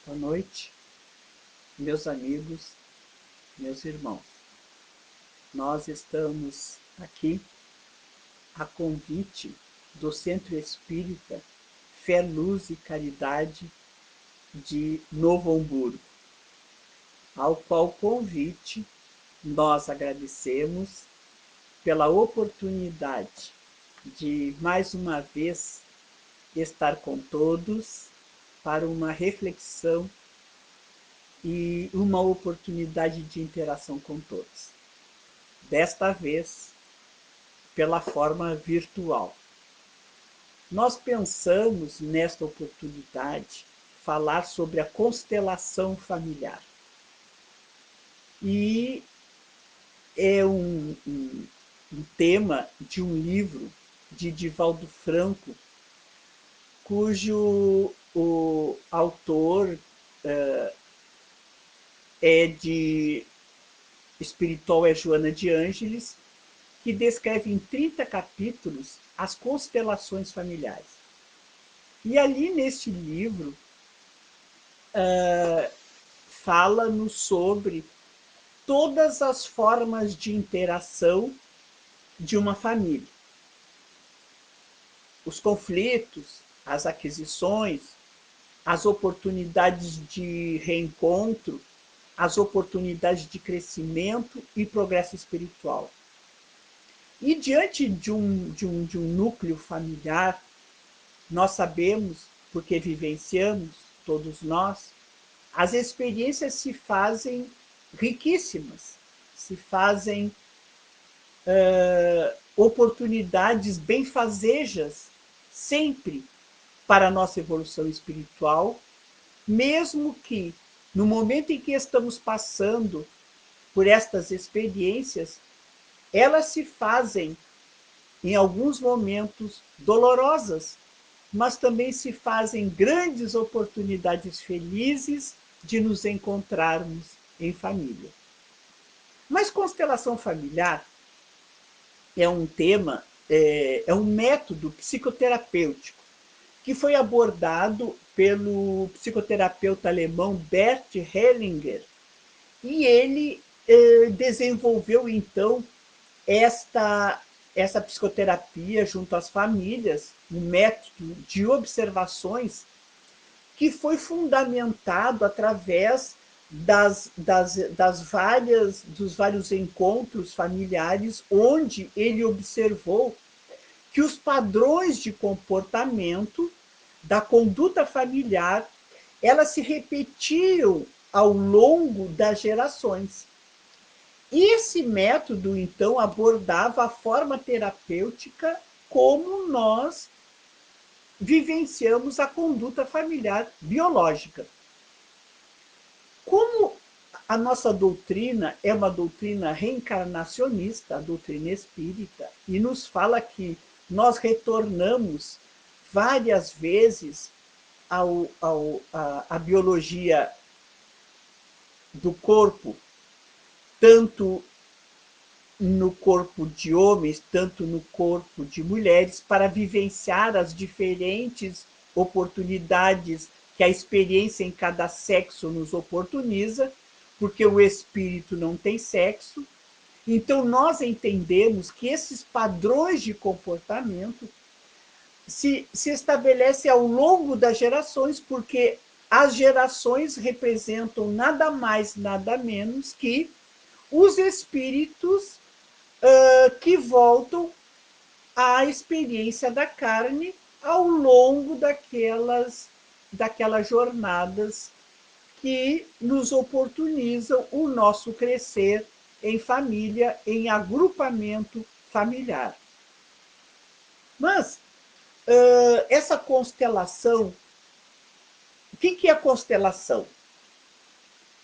Boa noite, meus amigos, meus irmãos. Nós estamos aqui a convite do Centro Espírita Fé, Luz e Caridade de Novo Hamburgo, ao qual convite nós agradecemos pela oportunidade de mais uma vez estar com todos para uma reflexão e uma oportunidade de interação com todos. Desta vez, pela forma virtual. Nós pensamos, nesta oportunidade, falar sobre a constelação familiar. E é um tema de um livro de Divaldo Franco, cujo o autor espiritual é Joana de Ângeles, que descreve em 30 capítulos as constelações familiares. E ali neste livro fala-nos sobre todas as formas de interação de uma família. Os conflitos, as aquisições, as oportunidades de reencontro, as oportunidades de crescimento e progresso espiritual. E diante de um núcleo familiar, nós sabemos, porque vivenciamos, todos nós, as experiências se fazem riquíssimas, se fazem oportunidades benfazejas sempre para a nossa evolução espiritual, mesmo que no momento em que estamos passando por estas experiências, elas se fazem, em alguns momentos, dolorosas, mas também se fazem grandes oportunidades felizes de nos encontrarmos em família. Mas constelação familiar é um tema, é um método psicoterapêutico que foi abordado pelo psicoterapeuta alemão Bert Hellinger, e ele desenvolveu, então, essa psicoterapia junto às famílias, um método de observações que foi fundamentado através dos vários encontros familiares, onde ele observou que os padrões de comportamento da conduta familiar, elas se repetiam ao longo das gerações. E esse método, então, abordava a forma terapêutica como nós vivenciamos a conduta familiar biológica. Como a nossa doutrina é uma doutrina reencarnacionista, a doutrina espírita, e nos fala que nós retornamos várias vezes à biologia do corpo, tanto no corpo de homens, tanto no corpo de mulheres, para vivenciar as diferentes oportunidades que a experiência em cada sexo nos oportuniza, porque o espírito não tem sexo. Então, nós entendemos que esses padrões de comportamento se estabelecem ao longo das gerações, porque as gerações representam nada mais, nada menos que os espíritos que voltam à experiência da carne ao longo daquelas jornadas que nos oportunizam o nosso crescer em família, em agrupamento familiar. Mas essa constelação, o que é constelação?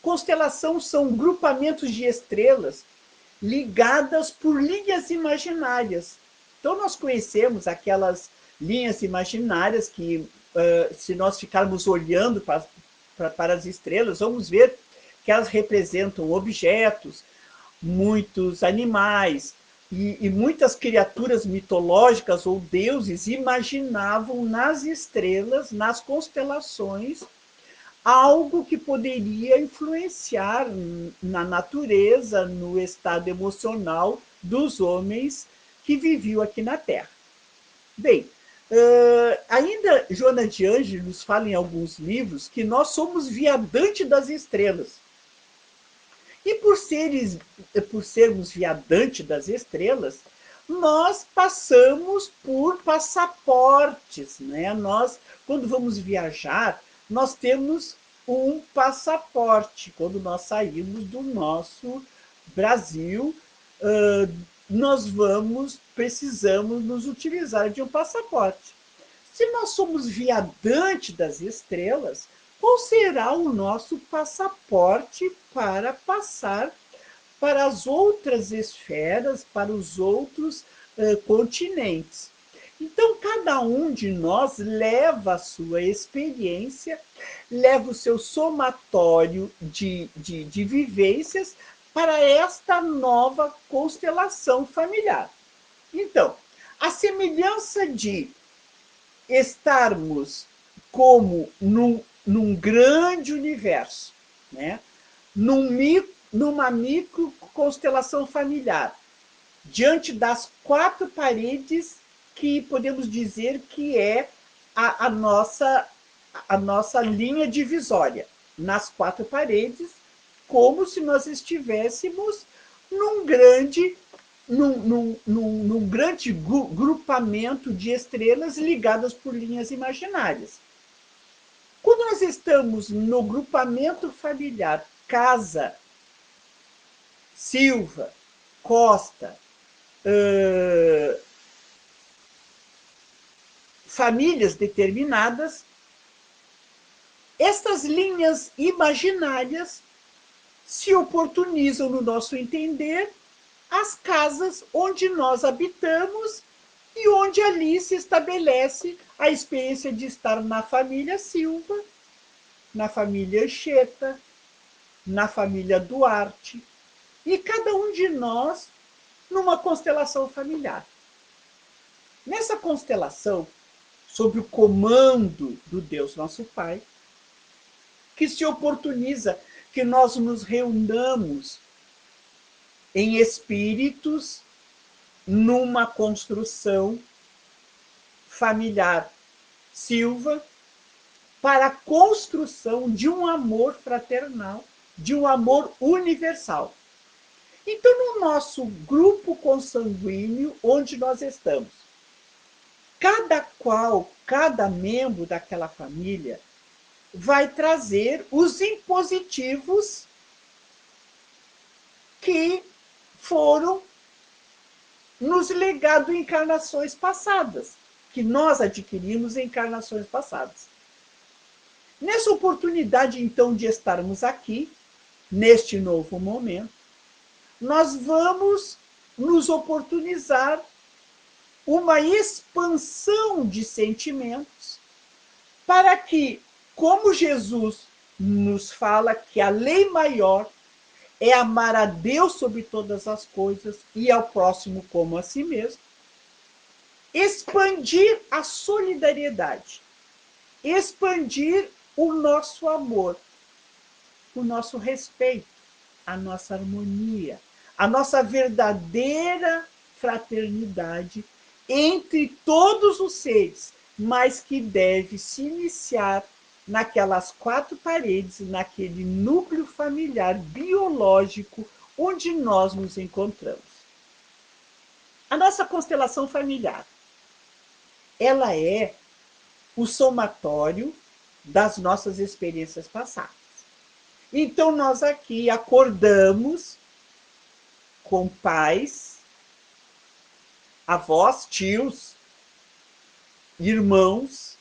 Constelação são grupamentos de estrelas ligadas por linhas imaginárias. Então, nós conhecemos aquelas linhas imaginárias que, se nós ficarmos olhando para as estrelas, vamos ver que elas representam objetos, muitos animais, e muitas criaturas mitológicas ou deuses imaginavam nas estrelas, nas constelações, algo que poderia influenciar na natureza, no estado emocional dos homens que viviam aqui na Terra. Bem, ainda Joana de Ângelos fala em alguns livros que nós somos viadantes das estrelas. E por sermos viadantes das estrelas, nós passamos por passaportes, né? Nós, quando vamos viajar, nós temos um passaporte. Quando nós saímos do nosso Brasil, nós precisamos nos utilizar de um passaporte. Se nós somos viadantes das estrelas, qual será o nosso passaporte para passar para as outras esferas, para os outros continentes? Então, cada um de nós leva a sua experiência, leva o seu somatório de vivências para esta nova constelação familiar. Então, a semelhança de estarmos como num grande universo, né? Numa micro constelação familiar, diante das quatro paredes que podemos dizer que é a nossa linha divisória. Nas quatro paredes, como se nós estivéssemos num grande grupamento de estrelas ligadas por linhas imaginárias. Quando nós estamos no grupamento familiar Casa, Silva, Costa, famílias determinadas, estas linhas imaginárias se oportunizam, no nosso entender, as casas onde nós habitamos e onde ali se estabelece a experiência de estar na família Silva, na família Anchieta, na família Duarte, e cada um de nós numa constelação familiar. Nessa constelação, sob o comando do Deus Nosso Pai, que se oportuniza que nós nos reunamos em espíritos numa construção familiar Silva para a construção de um amor fraternal, de um amor universal. Então, no nosso grupo consanguíneo, onde nós estamos, cada membro daquela família vai trazer os impositivos que foram nos legados em encarnações passadas, que nós adquirimos em encarnações passadas. Nessa oportunidade, então, de estarmos aqui, neste novo momento, nós vamos nos oportunizar uma expansão de sentimentos para que, como Jesus nos fala que a lei maior é amar a Deus sobre todas as coisas e ao próximo como a si mesmo, expandir a solidariedade, expandir o nosso amor, o nosso respeito, a nossa harmonia, a nossa verdadeira fraternidade entre todos os seres, mas que deve se iniciar naquelas quatro paredes, naquele núcleo familiar biológico onde nós nos encontramos. A nossa constelação familiar, ela é o somatório das nossas experiências passadas. Então, nós aqui acordamos com pais, avós, tios, irmãos,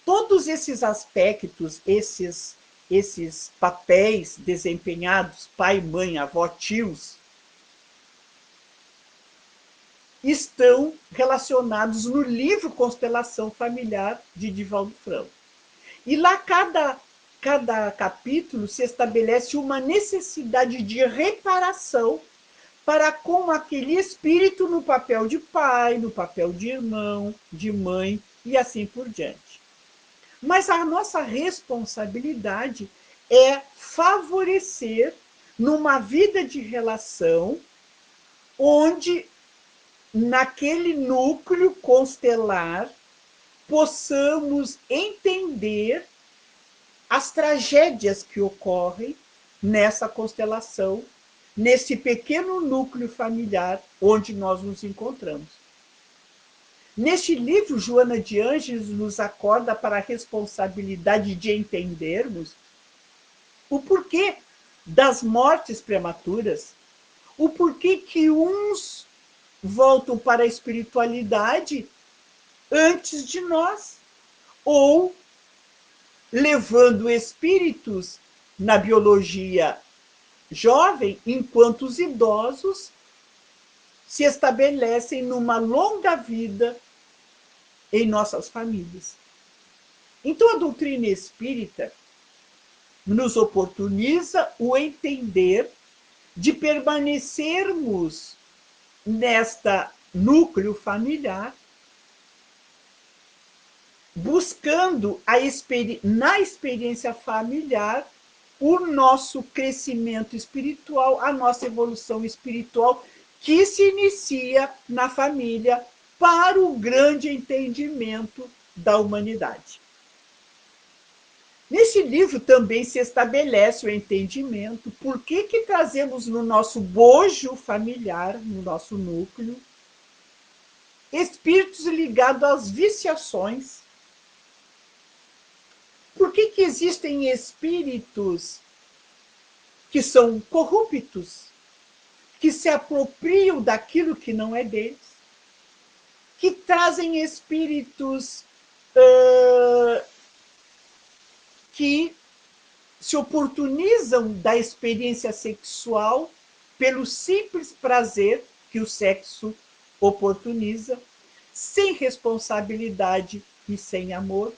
todos esses aspectos, esses papéis desempenhados, pai, mãe, avó, tios, estão relacionados no livro Constelação Familiar de Divaldo Franco. E lá cada capítulo se estabelece uma necessidade de reparação para com aquele espírito no papel de pai, no papel de irmão, de mãe e assim por diante. Mas a nossa responsabilidade é favorecer numa vida de relação onde, naquele núcleo constelar, possamos entender as tragédias que ocorrem nessa constelação, nesse pequeno núcleo familiar onde nós nos encontramos. Neste livro, Joana de Ângeles nos acorda para a responsabilidade de entendermos o porquê das mortes prematuras, o porquê que uns voltam para a espiritualidade antes de nós, ou levando espíritos na biologia jovem, enquanto os idosos se estabelecem numa longa vida em nossas famílias. Então, a doutrina espírita nos oportuniza o entender de permanecermos nesta núcleo familiar, buscando na experiência familiar o nosso crescimento espiritual, a nossa evolução espiritual, que se inicia na família para o grande entendimento da humanidade. Nesse livro também se estabelece o entendimento por que trazemos no nosso bojo familiar, no nosso núcleo, espíritos ligados às viciações. Por que existem espíritos que são corruptos, que se apropriam daquilo que não é deles, que trazem espíritos que se oportunizam da experiência sexual pelo simples prazer que o sexo oportuniza, sem responsabilidade e sem amor,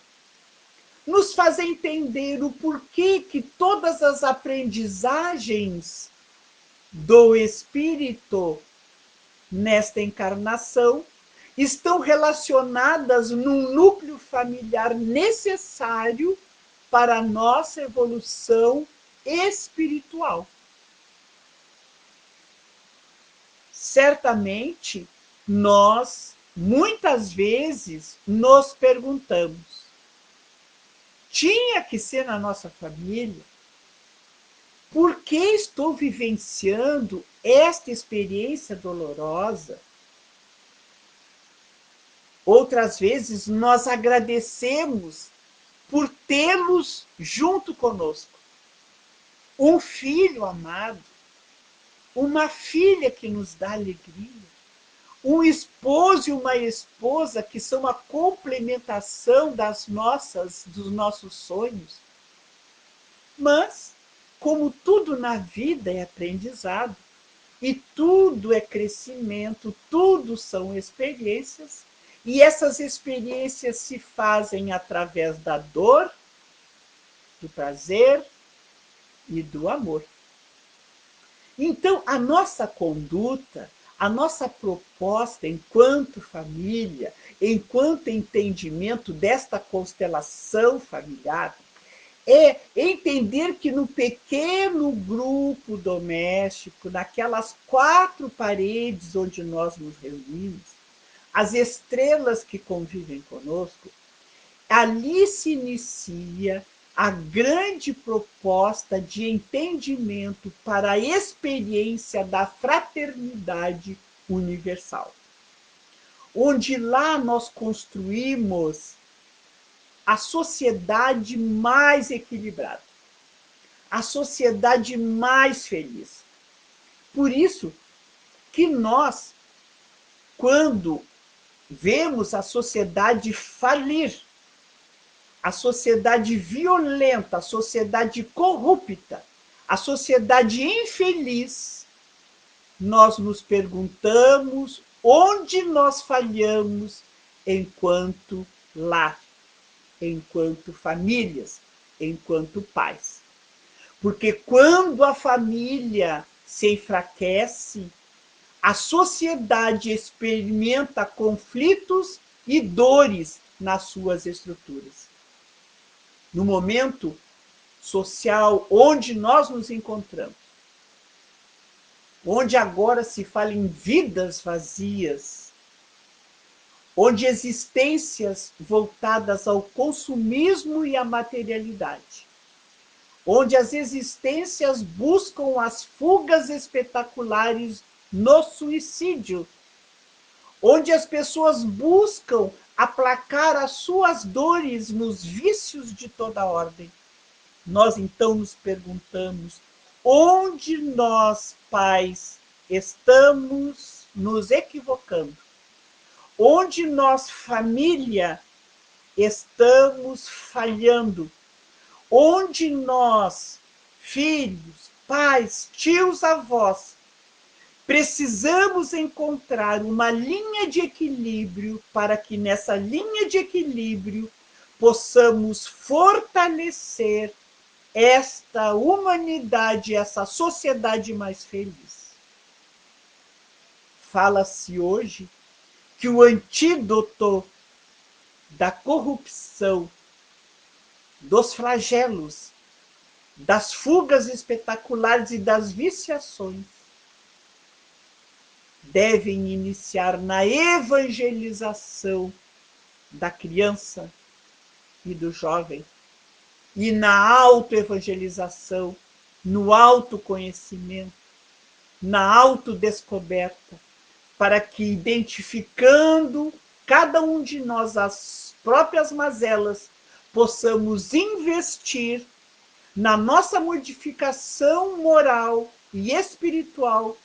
nos faz entender o porquê que todas as aprendizagens do espírito nesta encarnação estão relacionadas num núcleo familiar necessário para a nossa evolução espiritual. Certamente, nós, muitas vezes, nos perguntamos: tinha que ser na nossa família? Por que estou vivenciando esta experiência dolorosa? Outras vezes, nós agradecemos por tê-los junto conosco. Um filho amado, uma filha que nos dá alegria, um esposo e uma esposa que são a complementação dos nossos sonhos. Mas, como tudo na vida é aprendizado, e tudo é crescimento, tudo são experiências, e essas experiências se fazem através da dor, do prazer e do amor. Então, a nossa conduta, a nossa proposta enquanto família, enquanto entendimento desta constelação familiar, é entender que no pequeno grupo doméstico, naquelas 4 paredes onde nós nos reunimos, as estrelas que convivem conosco, ali se inicia a grande proposta de entendimento para a experiência da fraternidade universal. Onde lá nós construímos a sociedade mais equilibrada, a sociedade mais feliz. Por isso que nós, quando vemos a sociedade falir, a sociedade violenta, a sociedade corrupta, a sociedade infeliz, nós nos perguntamos onde nós falhamos enquanto lar, enquanto famílias, enquanto pais. Porque quando a família se enfraquece, a sociedade experimenta conflitos e dores nas suas estruturas. no momento social onde nós nos encontramos, onde agora se fala em vidas vazias, onde existências voltadas ao consumismo e à materialidade, onde as existências buscam as fugas espetaculares no suicídio, onde as pessoas buscam aplacar as suas dores nos vícios de toda ordem. Nós então nos perguntamos onde nós, pais, estamos nos equivocando, onde nós, família, estamos falhando, onde nós, filhos, pais, tios, avós, precisamos encontrar uma linha de equilíbrio para que nessa linha de equilíbrio possamos fortalecer esta humanidade, essa sociedade mais feliz. Fala-se hoje que o antídoto da corrupção, dos flagelos, das fugas espetaculares e das viciações devem iniciar na evangelização da criança e do jovem, e na autoevangelização, no autoconhecimento, na autodescoberta, para que, identificando cada um de nós as próprias mazelas, possamos investir na nossa modificação moral e espiritual,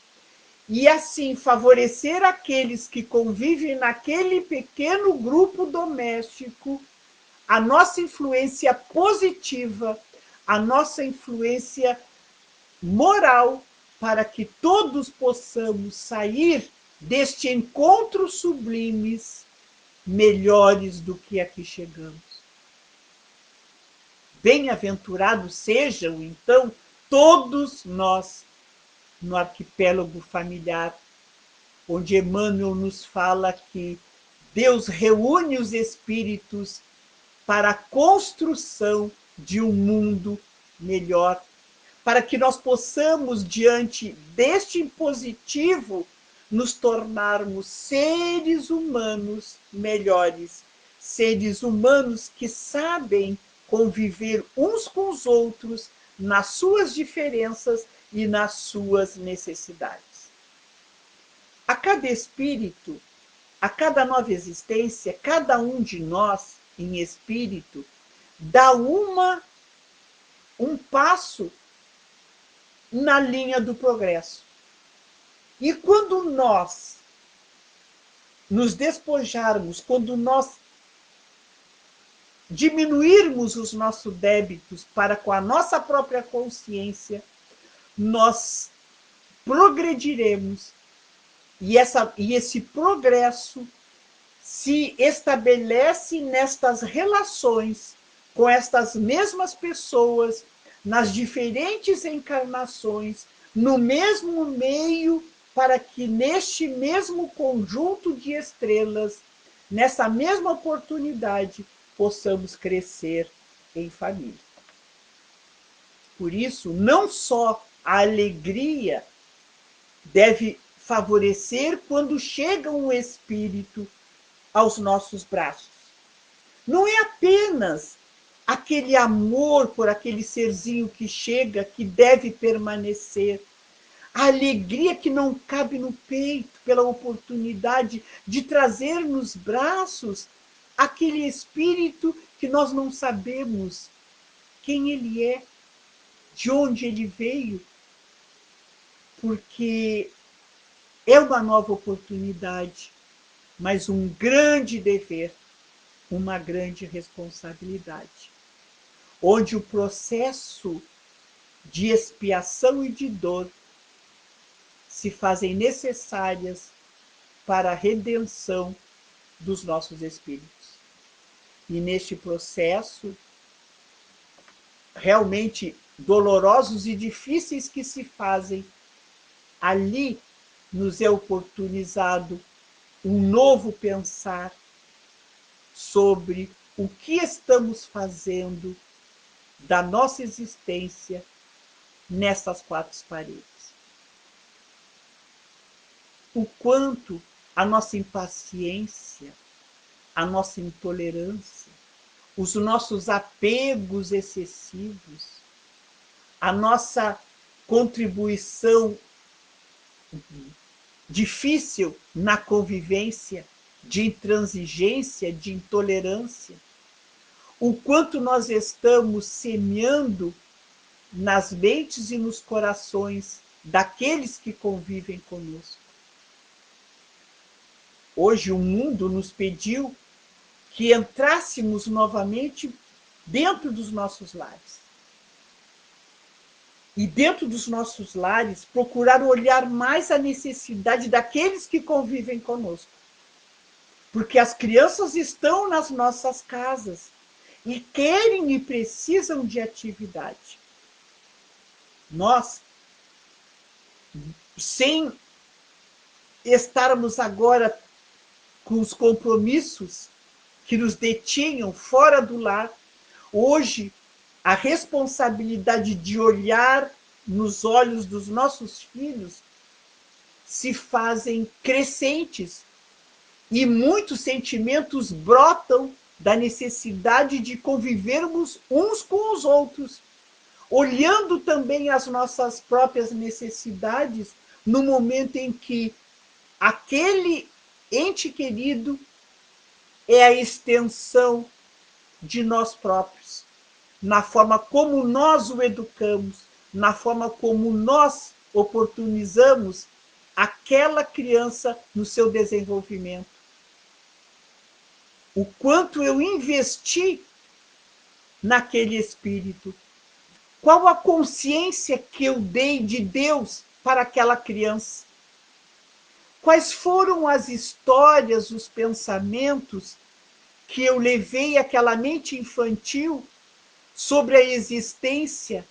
e assim favorecer aqueles que convivem naquele pequeno grupo doméstico, a nossa influência positiva, a nossa influência moral, para que todos possamos sair deste encontro sublimes melhores do que aqui chegamos. Bem-aventurados sejam, então, todos nós no arquipélago familiar, onde Emmanuel nos fala que Deus reúne os espíritos para a construção de um mundo melhor, para que nós possamos, diante deste impositivo, nos tornarmos seres humanos melhores, seres humanos que sabem conviver uns com os outros nas suas diferenças e nas suas necessidades. A cada espírito, a cada nova existência, cada um de nós, em espírito, dá um passo na linha do progresso. E quando nós nos despojarmos, quando nós diminuirmos os nossos débitos para com a nossa própria consciência, nós progrediremos, e esse progresso se estabelece nestas relações com estas mesmas pessoas, nas diferentes encarnações, no mesmo meio, para que neste mesmo conjunto de estrelas, nessa mesma oportunidade, possamos crescer em família. Por isso, não só a alegria deve favorecer quando chega um espírito aos nossos braços. Não é apenas aquele amor por aquele serzinho que chega, que deve permanecer. A alegria que não cabe no peito pela oportunidade de trazer nos braços aquele espírito que nós não sabemos quem ele é, de onde ele veio, porque é uma nova oportunidade, mas um grande dever, uma grande responsabilidade, onde o processo de expiação e de dor se fazem necessárias para a redenção dos nossos espíritos. E neste processo, realmente dolorosos e difíceis que se fazem, ali nos é oportunizado um novo pensar sobre o que estamos fazendo da nossa existência nessas quatro paredes. O quanto a nossa impaciência, a nossa intolerância, os nossos apegos excessivos, a nossa contribuição difícil na convivência, de intransigência, de intolerância, o quanto nós estamos semeando nas mentes e nos corações daqueles que convivem conosco. Hoje o mundo nos pediu que entrássemos novamente dentro dos nossos lares. E dentro dos nossos lares, procurar olhar mais a necessidade daqueles que convivem conosco. Porque as crianças estão nas nossas casas e querem e precisam de atividade. Nós, sem estarmos agora com os compromissos que nos detinham fora do lar, hoje a responsabilidade de olhar nos olhos dos nossos filhos se fazem crescentes e muitos sentimentos brotam da necessidade de convivermos uns com os outros, olhando também as nossas próprias necessidades no momento em que aquele ente querido é a extensão de nós próprios, na forma como nós o educamos, na forma como nós oportunizamos aquela criança no seu desenvolvimento. O quanto eu investi naquele espírito, qual a consciência que eu dei de Deus para aquela criança, quais foram as histórias, os pensamentos que eu levei àquela mente infantil sobre a existência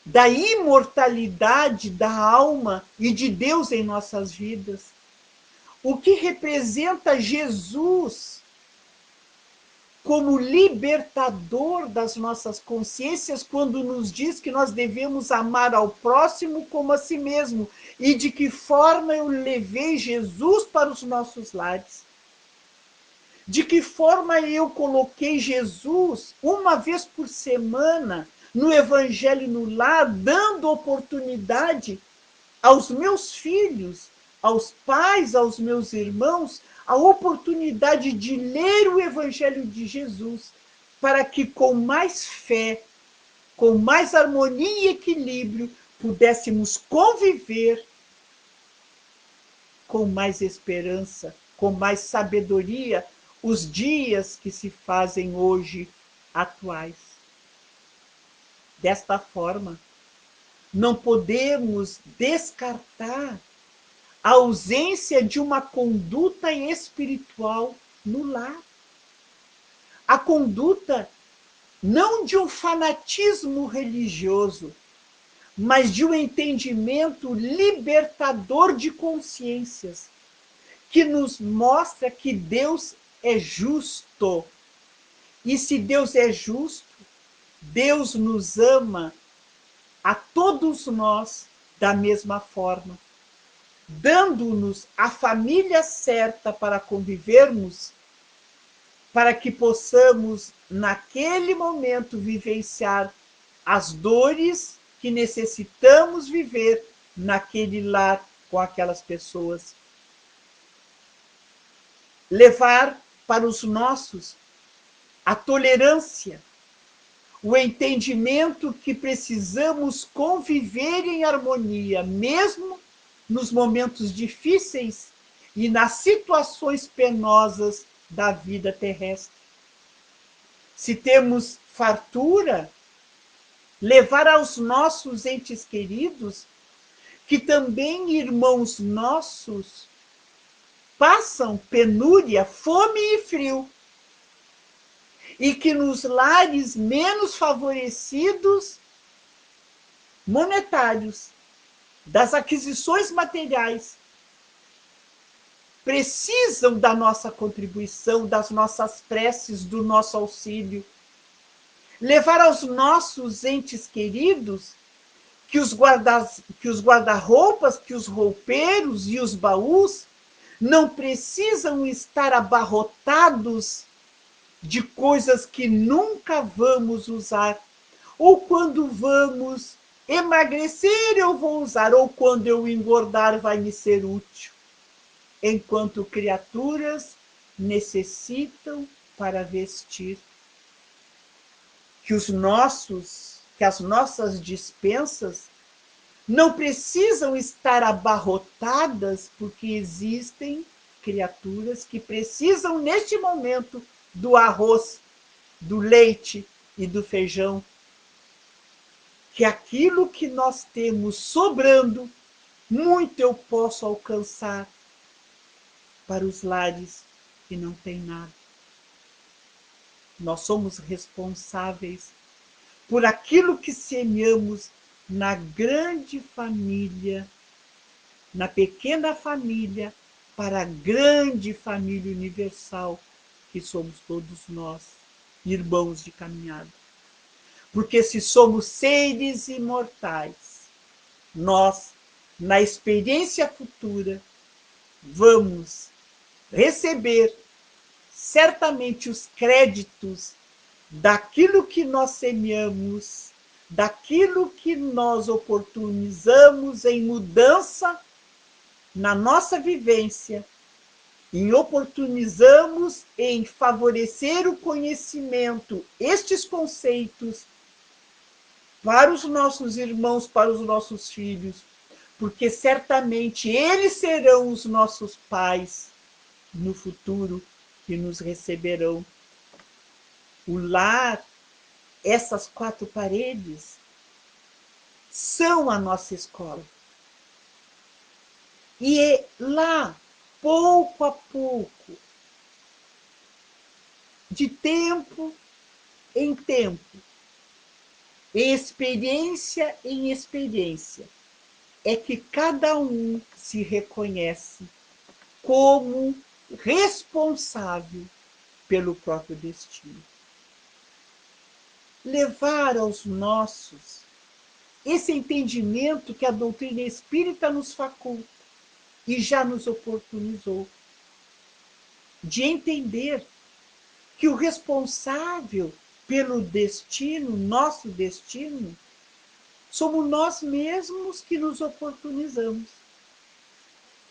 da imortalidade da alma e de Deus em nossas vidas. O que representa Jesus como libertador das nossas consciências quando nos diz que nós devemos amar ao próximo como a si mesmo, e de que forma eu levei Jesus para os nossos lares. De que forma eu coloquei Jesus uma vez por semana no Evangelho no lar, dando oportunidade aos meus filhos, aos pais, aos meus irmãos, a oportunidade de ler o Evangelho de Jesus, para que com mais fé, com mais harmonia e equilíbrio, pudéssemos conviver com mais esperança, com mais sabedoria, os dias que se fazem hoje atuais. Desta forma, não podemos descartar a ausência de uma conduta espiritual no lar. A conduta não de um fanatismo religioso, mas de um entendimento libertador de consciências, que nos mostra que Deus é justo. E se Deus é justo, Deus nos ama a todos nós da mesma forma, dando-nos a família certa para convivermos, para que possamos, naquele momento, vivenciar as dores que necessitamos viver naquele lar com aquelas pessoas. Levar para os nossos a tolerância, o entendimento que precisamos conviver em harmonia, mesmo nos momentos difíceis e nas situações penosas da vida terrestre. Se temos fartura, levar aos nossos entes queridos que também irmãos nossos passam penúria, fome e frio, e que nos lares menos favorecidos, monetários, das aquisições materiais, precisam da nossa contribuição, das nossas preces, do nosso auxílio. levar aos nossos entes queridos que os guarda-roupas, que os roupeiros e os baús não precisam estar abarrotados de coisas que nunca vamos usar, ou quando vamos emagrecer eu vou usar, ou quando eu engordar vai me ser útil, enquanto criaturas necessitam para vestir. Que as nossas despensas não precisam estar abarrotadas, porque existem criaturas que precisam, neste momento, do arroz, do leite e do feijão. Que aquilo que nós temos sobrando, muito eu posso alcançar para os lares que não têm nada. Nós somos responsáveis por aquilo que semeamos na grande família, na pequena família, para a grande família universal, que somos todos nós, irmãos de caminhada. Porque se somos seres imortais, nós, na experiência futura, vamos receber certamente os créditos daquilo que nós semeamos, daquilo que nós oportunizamos em mudança na nossa vivência, em oportunizamos em favorecer o conhecimento, estes conceitos, para os nossos irmãos, para os nossos filhos, porque certamente eles serão os nossos pais no futuro que nos receberão. O lar, essas quatro paredes, são a nossa escola. E é lá, pouco a pouco, de tempo em tempo, experiência em experiência, é que cada um se reconhece como responsável pelo próprio destino. Levar aos nossos esse entendimento que a doutrina espírita nos faculta e já nos oportunizou, de entender que o responsável pelo destino, nosso destino, somos nós mesmos que nos oportunizamos.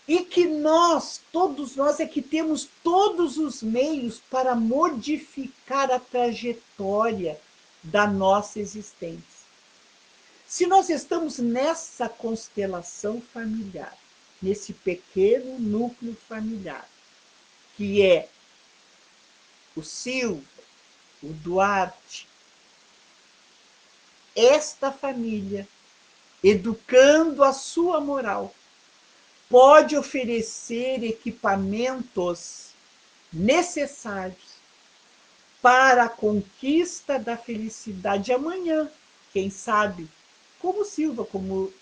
E que nós, todos nós, é que temos todos os meios para modificar a trajetória da nossa existência. Se nós estamos nessa constelação familiar, nesse pequeno núcleo familiar, que é o Silva, o Duarte, esta família, educando a sua moral, pode oferecer equipamentos necessários para a conquista da felicidade amanhã, quem sabe, como Silva, como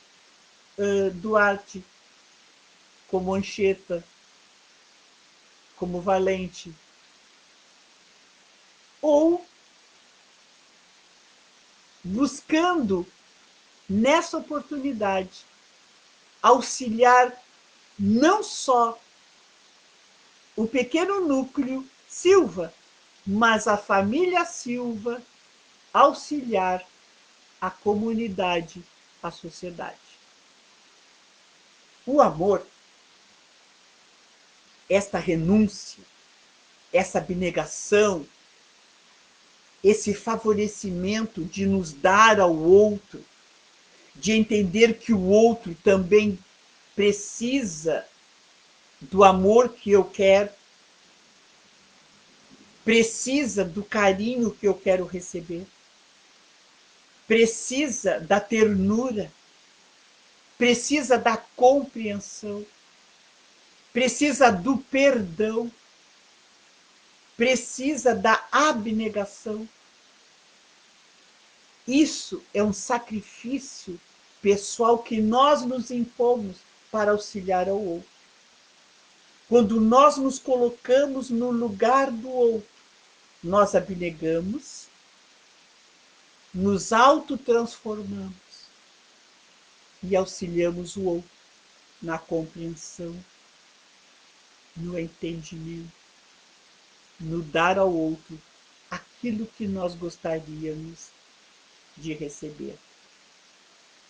Duarte, como Anchieta, como Valente, ou buscando nessa oportunidade auxiliar não só o pequeno núcleo Silva, mas a família Silva, auxiliar a comunidade, a sociedade. O amor, esta renúncia, essa abnegação, esse favorecimento de nos dar ao outro, de entender que o outro também precisa do amor que eu quero, precisa do carinho que eu quero receber, precisa da ternura, precisa da compreensão, precisa do perdão, precisa da abnegação. Isso é um sacrifício pessoal que nós nos impomos para auxiliar ao outro. Quando nós nos colocamos no lugar do outro, nós abnegamos, nos autotransformamos e auxiliamos o outro na compreensão, no entendimento, no dar ao outro aquilo que nós gostaríamos de receber.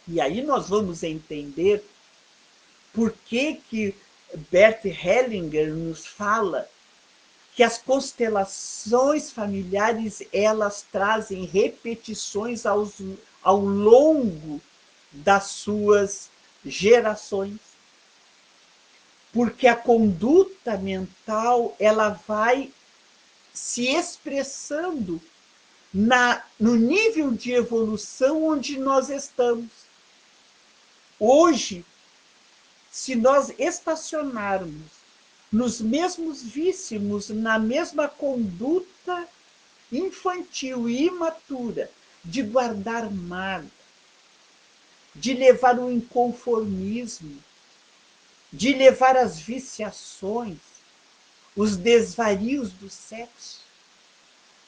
E aí nós vamos entender por que Bert Hellinger nos fala que as constelações familiares elas trazem repetições ao longo das suas gerações. Porque a conduta mental ela vai se expressando no nível de evolução onde nós estamos. Hoje, se nós estacionarmos nos mesmos vícios, na mesma conduta infantil e imatura de guardar mágoa, de levar o inconformismo, de levar as viciações, os desvarios do sexo,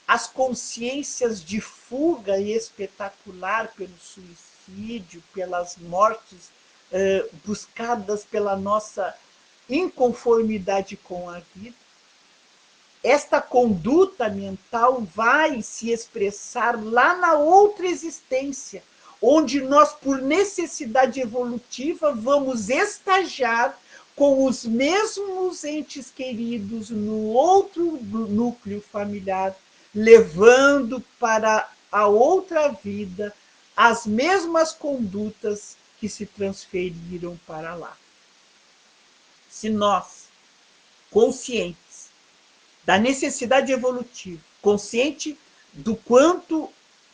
as consciências de fuga espetacular pelo suicídio, pelas mortes buscadas pela nossa inconformidade com a vida. Esta conduta mental vai se expressar lá na outra existência, onde nós, por necessidade evolutiva, vamos estagiar com os mesmos entes queridos no outro núcleo familiar, levando para a outra vida as mesmas condutas que se transferiram para lá. Se nós, conscientes da necessidade evolutiva, consciente do quanto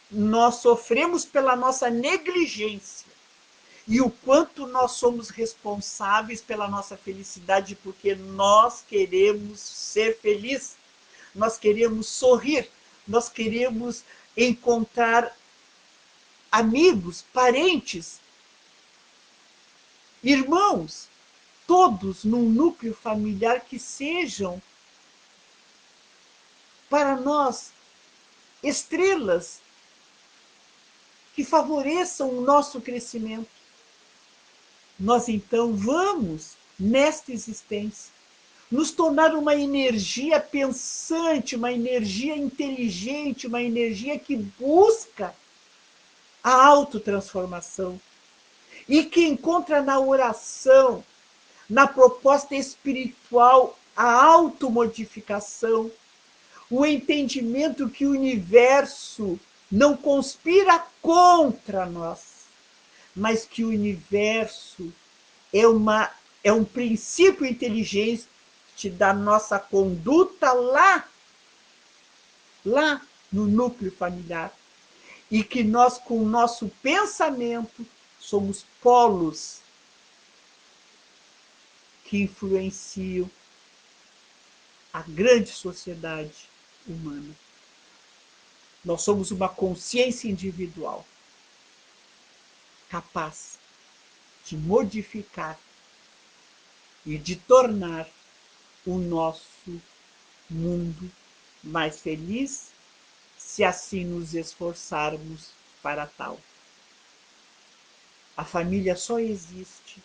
nós sofremos pela nossa negligência e o quanto nós somos responsáveis pela nossa felicidade, porque nós queremos ser felizes, nós queremos sorrir, nós queremos encontrar amigos, parentes, irmãos, todos num núcleo familiar que sejam para nós estrelas que favoreçam o nosso crescimento. Nós então vamos, nesta existência, nos tornar uma energia pensante, uma energia inteligente, uma energia que busca a autotransformação e que encontra na oração, na proposta espiritual, a automodificação, o entendimento que o universo não conspira contra nós, mas que o universo é um princípio inteligente da nossa conduta lá no núcleo familiar. E que nós, com o nosso pensamento, somos polos que influenciam a grande sociedade humana. Nós somos uma consciência individual capaz de modificar e de tornar o nosso mundo mais feliz, se assim nos esforçarmos para tal. A família só existe.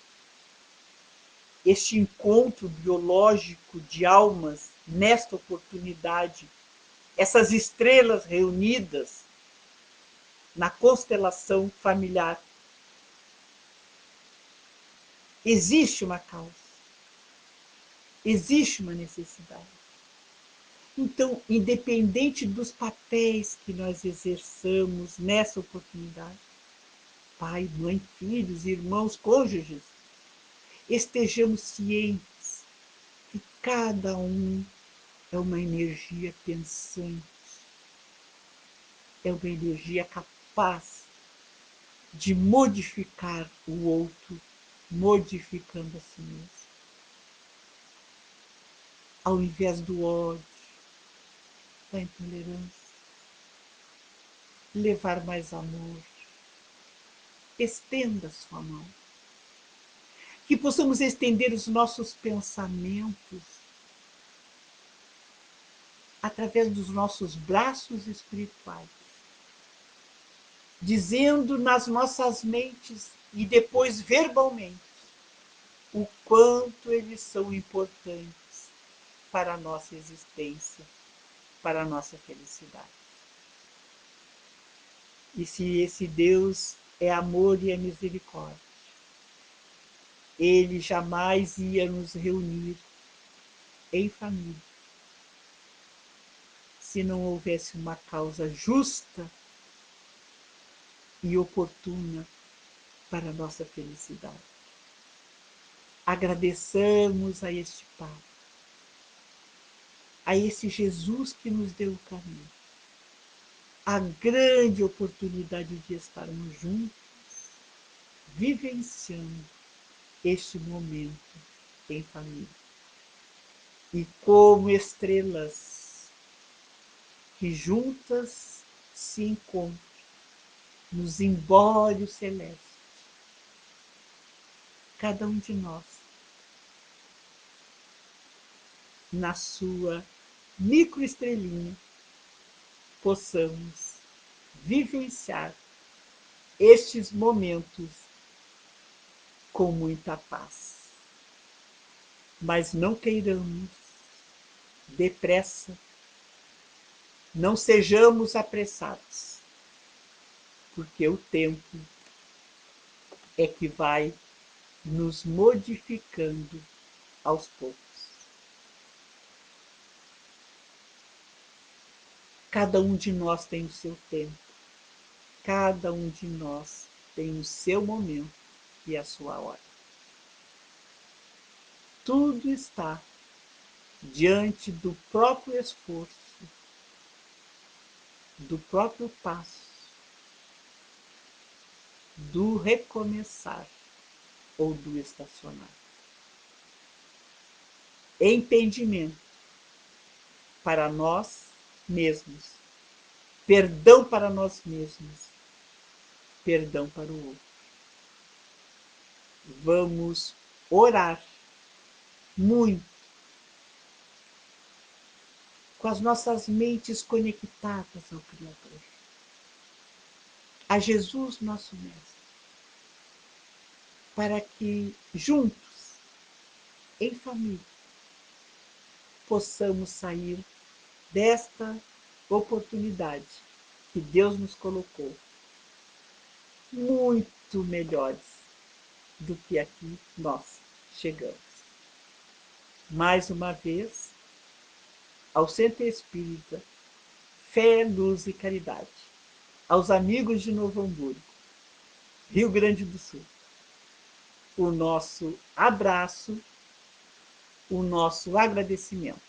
Este encontro biológico de almas, nesta oportunidade, essas estrelas reunidas na constelação familiar, existe uma causa, existe uma necessidade. Então, independente dos papéis que nós exerçamos nessa oportunidade, pai, mãe, filhos, irmãos, cônjuges, estejamos cientes que cada um é uma energia pensante, é uma energia capaz de modificar o outro, modificando a si mesmo. Ao invés do ódio, da intolerância, levar mais amor. Estenda sua mão. Que possamos estender os nossos pensamentos através dos nossos braços espirituais. dizendo nas nossas mentes e depois verbalmente o quanto eles são importantes para a nossa existência, para a nossa felicidade. E se esse Deus é amor e é misericórdia, Ele jamais ia nos reunir em família se não houvesse uma causa justa e oportuna para a nossa felicidade. Agradeçamos a este Pai, a esse Jesus que nos deu o caminho, a grande oportunidade de estarmos juntos, vivenciando este momento em família. E como estrelas que juntas se encontram no zimbório celeste, cada um de nós, na sua microestrelinha, possamos vivenciar estes momentos com muita paz. Mas não queiramos depressa, não sejamos apressados, porque o tempo é que vai nos modificando aos poucos. Cada um de nós tem o seu tempo, cada um de nós tem o seu momento e a sua hora. Tudo está diante do próprio esforço, do próprio passo, do recomeçar ou do estacionar. Entendimento para nós mesmos, perdão para nós mesmos, perdão para o outro. Vamos orar muito, com as nossas mentes conectadas ao Criador, a Jesus, nosso Mestre, para que juntos, em família, possamos sair desta oportunidade que Deus nos colocou muito melhores do que aqui nós chegamos. Mais uma vez, ao Centro Espírita Fé, Luz e Caridade, aos amigos de Novo Hamburgo, Rio Grande do Sul, o nosso abraço, o nosso agradecimento.